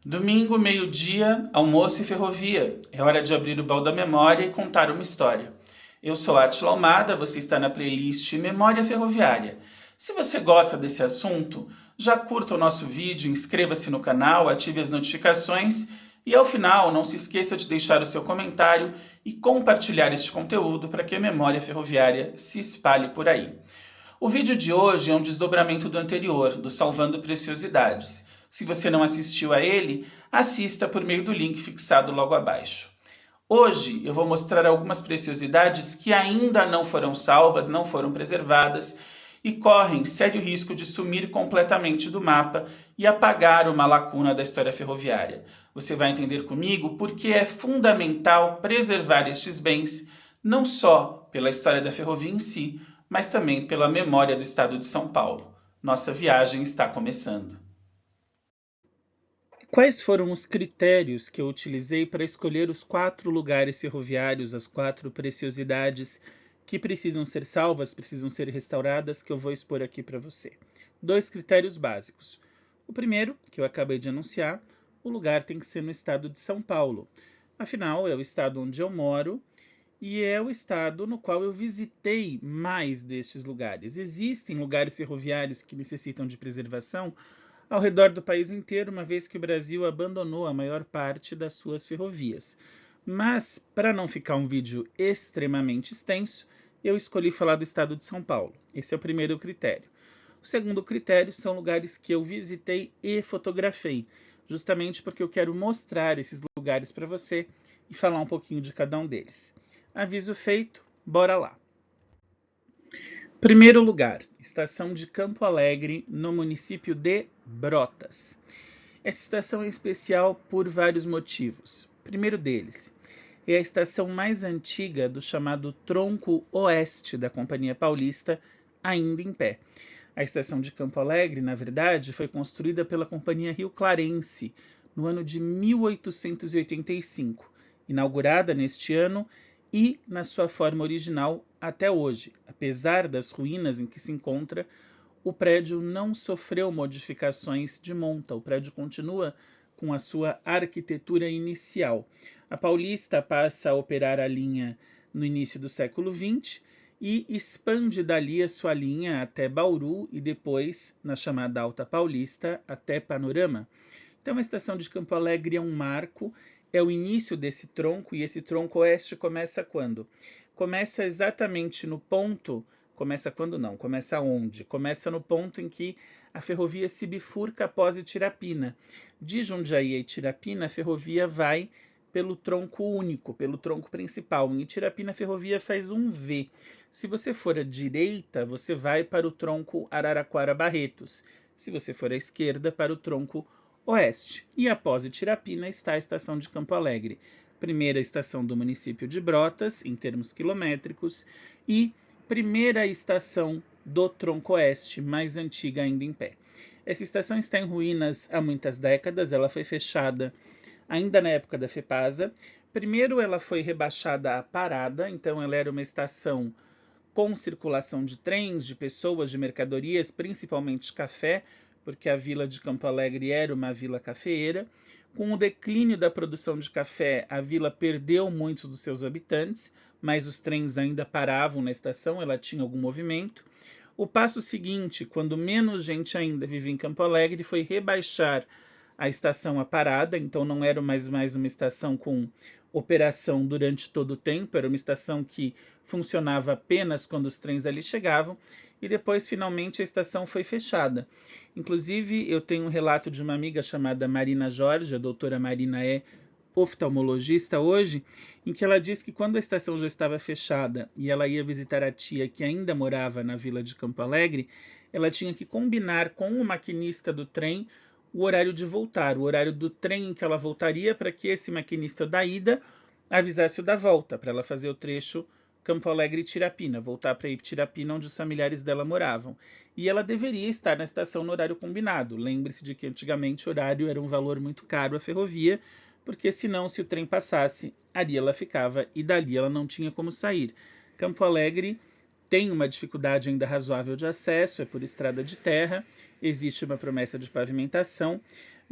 Domingo, meio-dia, almoço e ferrovia. É hora de abrir o baú da memória e contar uma história. Eu sou Átila Almada, você está na playlist Memória Ferroviária. Se você gosta desse assunto, já curta o nosso vídeo, inscreva-se no canal, ative as notificações e ao final não se esqueça de deixar o seu comentário e compartilhar este conteúdo para que a Memória Ferroviária se espalhe por aí. O vídeo de hoje é um desdobramento do anterior, do Salvando Preciosidades. Se você não assistiu a ele, assista por meio do link fixado logo abaixo. Hoje eu vou mostrar algumas preciosidades que ainda não foram salvas, não foram preservadas e correm sério risco de sumir completamente do mapa e apagar uma lacuna da história ferroviária. Você vai entender comigo por que é fundamental preservar estes bens, não só pela história da ferrovia em si, mas também pela memória do estado de São Paulo. Nossa viagem está começando. Quais foram os critérios que eu utilizei para escolher os 4 lugares ferroviários, as 4 preciosidades que precisam ser salvas, precisam ser restauradas, que eu vou expor aqui para você? 2 critérios básicos. O primeiro, que eu acabei de anunciar, o lugar tem que ser no estado de São Paulo. Afinal, é o estado onde eu moro e é o estado no qual eu visitei mais destes lugares. Existem lugares ferroviários que necessitam de preservação ao redor do país inteiro, uma vez que o Brasil abandonou a maior parte das suas ferrovias. Mas, para não ficar um vídeo extremamente extenso, eu escolhi falar do estado de São Paulo. Esse é o primeiro critério. O segundo critério são lugares que eu visitei e fotografei, justamente porque eu quero mostrar esses lugares para você e falar um pouquinho de cada um deles. Aviso feito, bora lá. Primeiro lugar, estação de Campo Alegre, no município de Brotas. Essa estação é especial por vários motivos. O primeiro deles é a estação mais antiga do chamado Tronco Oeste da Companhia Paulista, ainda em pé. A estação de Campo Alegre, na verdade, foi construída pela Companhia Rio Clarense no ano de 1885, inaugurada neste ano e na sua forma original até hoje. Apesar das ruínas em que se encontra, o prédio não sofreu modificações de monta. O prédio continua com a sua arquitetura inicial. A Paulista passa a operar a linha no início do século XX e expande dali a sua linha até Bauru e depois, na chamada Alta Paulista, até Panorama. Então a estação de Campo Alegre é um marco, é o início desse tronco, e esse tronco oeste começa quando? Começa exatamente no ponto, começa quando não, começa onde? Começa no ponto em que a ferrovia se bifurca após Itirapina. De Jundiaí a Itirapina, a ferrovia vai pelo tronco único, pelo tronco principal. Em Itirapina, a ferrovia faz um V. Se você for à direita, você vai para o tronco Araraquara-Barretos. Se você for à esquerda, para o tronco oeste. E após Itirapina está a estação de Campo Alegre, primeira estação do município de Brotas, em termos quilométricos, e primeira estação do tronco oeste, mais antiga ainda em pé. Essa estação está em ruínas há muitas décadas, ela foi fechada ainda na época da FEPASA. Primeiro ela foi rebaixada à parada, então ela era uma estação com circulação de trens, de pessoas, de mercadorias, principalmente café, porque a vila de Campo Alegre era uma vila cafeeira. Com o declínio da produção de café, a vila perdeu muitos dos seus habitantes, mas os trens ainda paravam na estação, ela tinha algum movimento. O passo seguinte, quando menos gente ainda vivia em Campo Alegre, foi rebaixar a estação à parada, então não era mais uma estação com operação durante todo o tempo, era uma estação que funcionava apenas quando os trens ali chegavam, e depois finalmente a estação foi fechada. Inclusive eu tenho um relato de uma amiga chamada Marina Jorge, a doutora Marina é oftalmologista hoje, em que ela diz que quando a estação já estava fechada e ela ia visitar a tia que ainda morava na vila de Campo Alegre, ela tinha que combinar com o maquinista do trem o horário de voltar, o horário do trem em que ela voltaria, para que esse maquinista da ida avisasse o da volta, para ela fazer o trecho Campo Alegre e Tirapina, voltar para Tirapina, onde os familiares dela moravam. E ela deveria estar na estação no horário combinado. Lembre-se de que antigamente o horário era um valor muito caro à ferrovia, porque senão, se o trem passasse, ali ela ficava e dali ela não tinha como sair. Campo Alegre tem uma dificuldade ainda razoável de acesso, é por estrada de terra, existe uma promessa de pavimentação,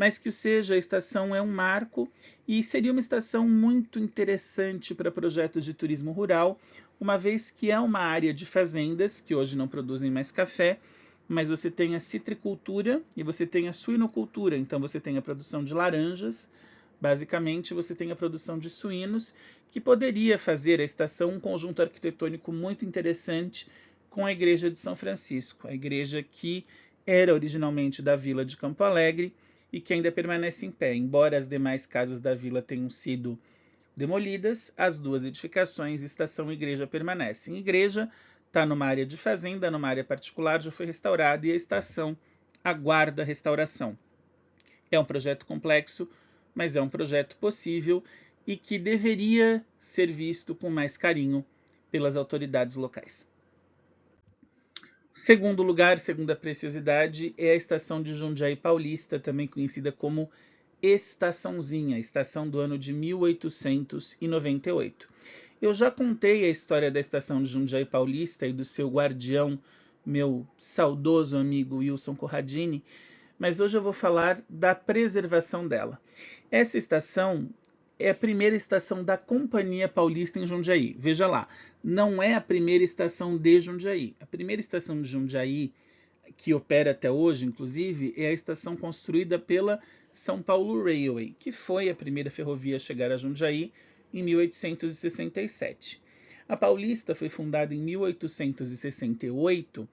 mas que seja, a estação é um marco e seria uma estação muito interessante para projetos de turismo rural, uma vez que é uma área de fazendas, que hoje não produzem mais café, mas você tem a citricultura e você tem a suinocultura, então você tem a produção de laranjas, basicamente você tem a produção de suínos, que poderia fazer a estação um conjunto arquitetônico muito interessante com a igreja de São Francisco, a igreja que era originalmente da vila de Campo Alegre e que ainda permanece em pé, embora as demais casas da vila tenham sido demolidas, as duas edificações, estação e igreja, permanecem. A igreja está numa área de fazenda, numa área particular, já foi restaurada, e a estação aguarda a restauração. É um projeto complexo, mas é um projeto possível e que deveria ser visto com mais carinho pelas autoridades locais. Segundo lugar, segunda preciosidade, é a estação de Jundiaí Paulista, também conhecida como Estaçãozinha, estação do ano de 1898. Eu já contei a história da estação de Jundiaí Paulista e do seu guardião, meu saudoso amigo Wilson Corradini, mas hoje eu vou falar da preservação dela. Essa estação é a primeira estação da Companhia Paulista em Jundiaí. Veja lá, não é a primeira estação de Jundiaí. A primeira estação de Jundiaí, que opera até hoje, inclusive, é a estação construída pela São Paulo Railway, que foi a primeira ferrovia a chegar a Jundiaí em 1867. A Paulista foi fundada em 1868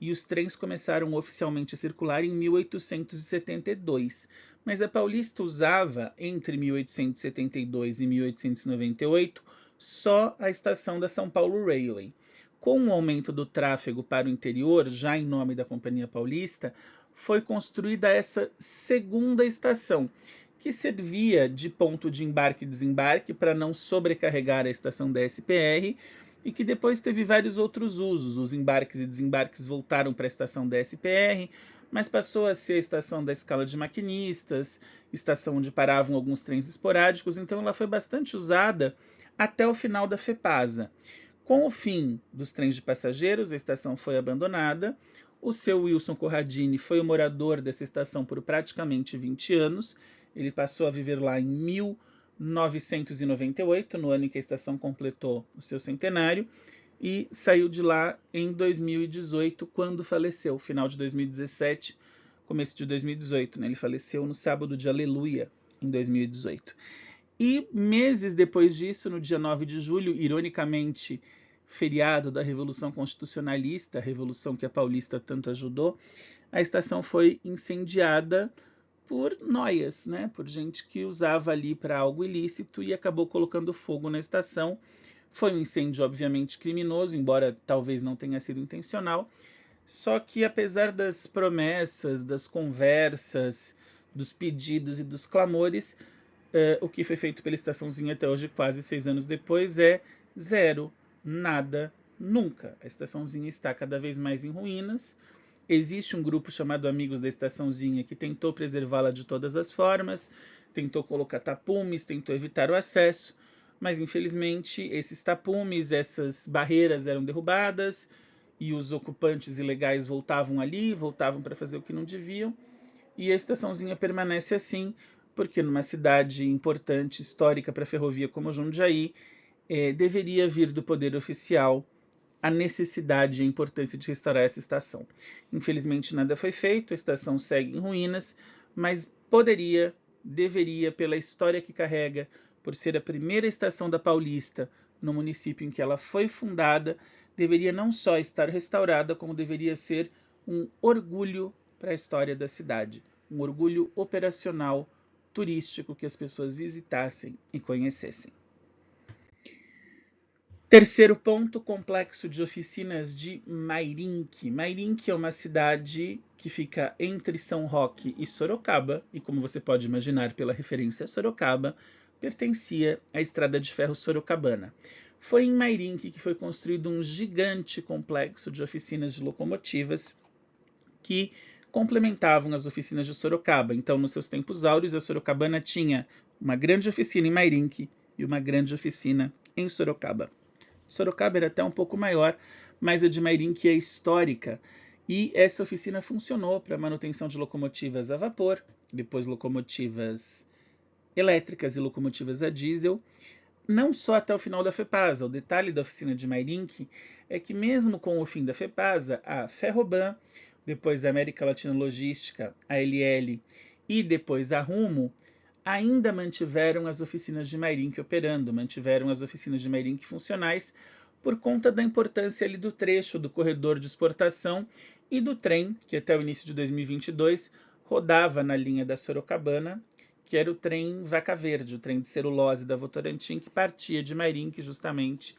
e os trens começaram oficialmente a circular em 1872. Mas a Paulista usava, entre 1872 e 1898, só a estação da São Paulo Railway. Com o aumento do tráfego para o interior, já em nome da Companhia Paulista, foi construída essa segunda estação, que servia de ponto de embarque e desembarque para não sobrecarregar a estação da SPR, e que depois teve vários outros usos. Os embarques e desembarques voltaram para a estação da SPR, mas passou a ser a estação da escala de maquinistas, estação onde paravam alguns trens esporádicos, então ela foi bastante usada até o final da FEPASA. Com o fim dos trens de passageiros, a estação foi abandonada. O seu Wilson Corradini foi o morador dessa estação por praticamente 20 anos. Ele passou a viver lá em 1998, no ano em que a estação completou o seu centenário, e saiu de lá em 2018, quando faleceu, final de 2017, começo de 2018. Né? Ele faleceu no sábado de Aleluia, em 2018. E meses depois disso, no dia 9 de julho, ironicamente, feriado da Revolução Constitucionalista, a revolução que a Paulista tanto ajudou, a estação foi incendiada por noias, né? Por gente que usava ali para algo ilícito e acabou colocando fogo na estação. Foi um incêndio, obviamente, criminoso, embora talvez não tenha sido intencional. Só que, apesar das promessas, das conversas, dos pedidos e dos clamores, o que foi feito pela estaçãozinha até hoje, quase 6 anos depois, é zero, nada, nunca. A estaçãozinha está cada vez mais em ruínas. Existe um grupo chamado Amigos da Estaçãozinha que tentou preservá-la de todas as formas, tentou colocar tapumes, tentou evitar o acesso, mas infelizmente esses tapumes, essas barreiras eram derrubadas e os ocupantes ilegais voltavam ali, voltavam para fazer o que não deviam, e a estaçãozinha permanece assim, porque numa cidade importante, histórica para a ferrovia como Jundiaí, deveria vir do poder oficial a necessidade e a importância de restaurar essa estação. Infelizmente nada foi feito, a estação segue em ruínas, mas poderia, deveria, pela história que carrega, por ser a primeira estação da Paulista no município em que ela foi fundada, deveria não só estar restaurada, como deveria ser um orgulho para a história da cidade, um orgulho operacional, turístico, que as pessoas visitassem e conhecessem. Terceiro ponto, complexo de oficinas de Mairinque. Mairinque é uma cidade que fica entre São Roque e Sorocaba, e como você pode imaginar pela referência a Sorocaba, pertencia à Estrada de Ferro Sorocabana. Foi em Mairinque que foi construído um gigante complexo de oficinas de locomotivas que complementavam as oficinas de Sorocaba. Então, nos seus tempos áureos, a Sorocabana tinha uma grande oficina em Mairinque e uma grande oficina em Sorocaba. Sorocaba era até um pouco maior, mas a de Mairinque é histórica, e essa oficina funcionou para manutenção de locomotivas a vapor, depois locomotivas elétricas e locomotivas a diesel, não só até o final da FEPASA. O detalhe da oficina de Mairink é que mesmo com o fim da FEPASA, a Ferroban, depois a América Latina Logística, a LL e depois a Rumo, ainda mantiveram as oficinas de Mairink operando, mantiveram as oficinas de Mairink funcionais por conta da importância ali do trecho do corredor de exportação e do trem, que até o início de 2022 rodava na linha da Sorocabana, que era o trem Vaca Verde, o trem de celulose da Votorantim, que partia de Mairink justamente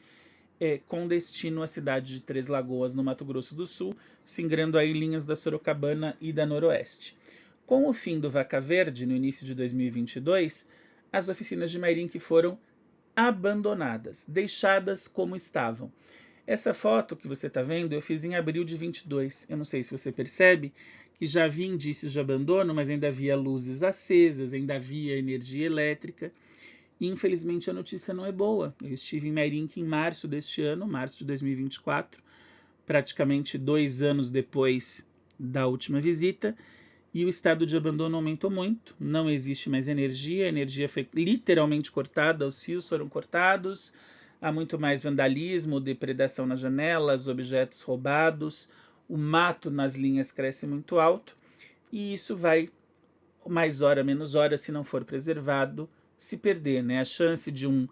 com destino à cidade de Três Lagoas, no Mato Grosso do Sul, singrando aí linhas da Sorocabana e da Noroeste. Com o fim do Vaca Verde, no início de 2022, as oficinas de Mairink foram abandonadas, deixadas como estavam. Essa foto que você está vendo eu fiz em abril de 22. Eu não sei se você percebe que já havia indícios de abandono, mas ainda havia luzes acesas, ainda havia energia elétrica. E infelizmente a notícia não é boa. Eu estive em Mairink em março deste ano, março de 2024, praticamente 2 anos depois da última visita, e o estado de abandono aumentou muito. Não existe mais energia, a energia foi literalmente cortada, os fios foram cortados, há muito mais vandalismo, depredação nas janelas, objetos roubados, o mato nas linhas cresce muito alto, e isso vai, mais hora menos hora, se não for preservado, se perder, né? A chance de um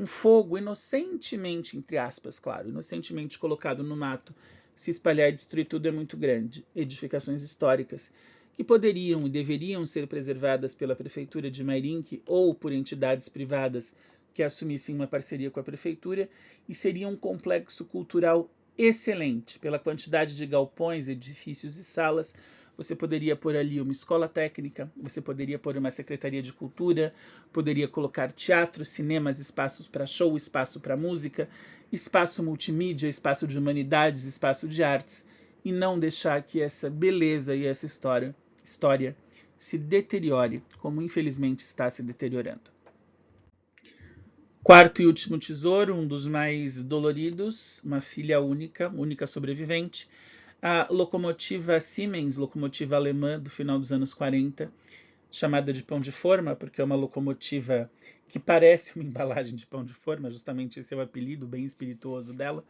fogo inocentemente, entre aspas, claro, inocentemente colocado no mato, se espalhar e destruir tudo é muito grande. Edificações históricas que poderiam e deveriam ser preservadas pela Prefeitura de Mairink ou por entidades privadas que assumissem uma parceria com a Prefeitura, e seria um complexo cultural excelente pela quantidade de galpões, edifícios e salas. Você poderia pôr ali uma escola técnica, você poderia pôr uma secretaria de cultura, poderia colocar teatro, cinemas, espaços para show, espaço para música, espaço multimídia, espaço de humanidades, espaço de artes, e não deixar que essa beleza e essa história se deteriore, como infelizmente está se deteriorando. Quarto e último tesouro, um dos mais doloridos, uma filha única sobrevivente, a locomotiva Siemens, locomotiva alemã do final dos anos 40, chamada de pão de forma, porque é uma locomotiva que parece uma embalagem de pão de forma, justamente esse é o apelido bem espirituoso dela,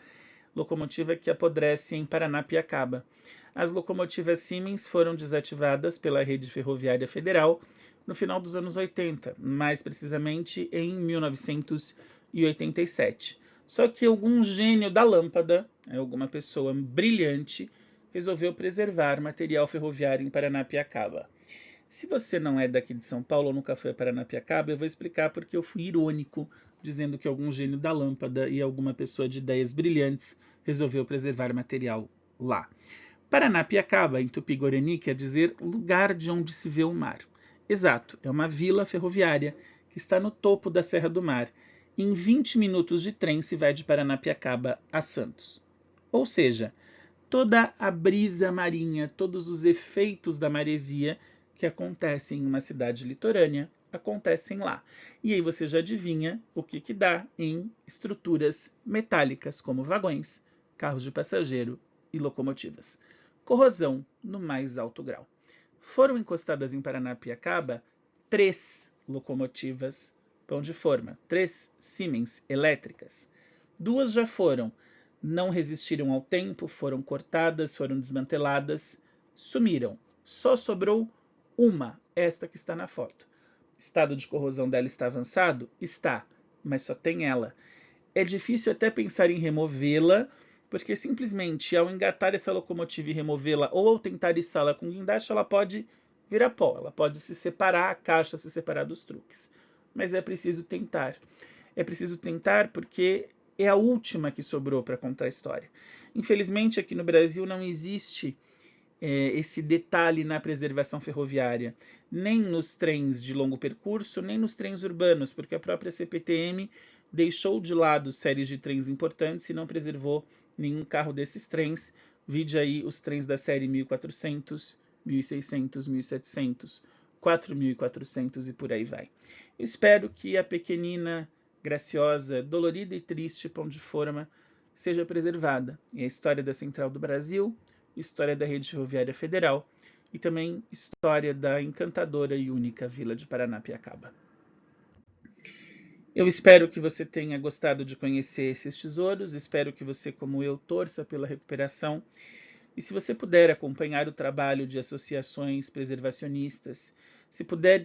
locomotiva que apodrece em Paranapiacaba. As locomotivas Siemens foram desativadas pela Rede Ferroviária Federal no final dos anos 80, mais precisamente em 1987. Só que algum gênio da lâmpada, alguma pessoa brilhante, resolveu preservar material ferroviário em Paranapiacaba. Se você não é daqui de São Paulo ou nunca foi a Paranapiacaba, eu vou explicar porque eu fui irônico, dizendo que algum gênio da lâmpada e alguma pessoa de ideias brilhantes resolveu preservar material lá. Paranapiacaba, em Tupi-Guarani, quer dizer lugar de onde se vê o mar. Exato, é uma vila ferroviária que está no topo da Serra do Mar. Em 20 minutos de trem se vai de Paranapiacaba a Santos. Ou seja, toda a brisa marinha, todos os efeitos da maresia que acontecem em uma cidade litorânea acontecem lá. E aí você já adivinha o que dá em estruturas metálicas, como vagões, carros de passageiro e locomotivas. Corrosão no mais alto grau. Foram encostadas em Paranapiacaba 3 locomotivas pão de forma, 3 Siemens elétricas. 2 já foram, não resistiram ao tempo, foram cortadas, foram desmanteladas, sumiram. Só sobrou uma, esta que está na foto. O estado de corrosão dela está avançado? Está, mas só tem ela. É difícil até pensar em removê-la, porque simplesmente ao engatar essa locomotiva e removê-la, ou ao tentar içá-la com guindaste, ela pode virar pó, ela pode se separar, a caixa se separar dos truques. Mas é preciso tentar. É preciso tentar porque é a última que sobrou para contar a história. Infelizmente, aqui no Brasil não existe esse detalhe na preservação ferroviária, nem nos trens de longo percurso, nem nos trens urbanos, porque a própria CPTM deixou de lado séries de trens importantes e não preservou nenhum carro desses trens. Vide aí os trens da série 1400, 1600, 1700, 4400 e por aí vai. Eu espero que a pequenina, graciosa, dolorida e triste Pão de Forma seja preservada. E a história da Central do Brasil, história da Rede Ferroviária Federal e também história da encantadora e única vila de Paranapiacaba. Eu espero que você tenha gostado de conhecer esses tesouros, espero que você, como eu, torça pela recuperação. E se você puder acompanhar o trabalho de associações preservacionistas, se puder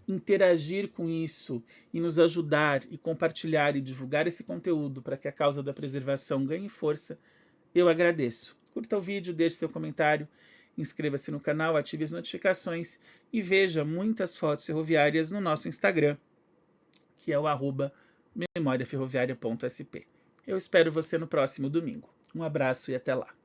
interagir com isso e nos ajudar e compartilhar e divulgar esse conteúdo para que a causa da preservação ganhe força, eu agradeço. Curta o vídeo, deixe seu comentário, inscreva-se no canal, ative as notificações e veja muitas fotos ferroviárias no nosso Instagram, que é o @memoriaferroviaria.sp. Eu espero você no próximo domingo. Um abraço e até lá.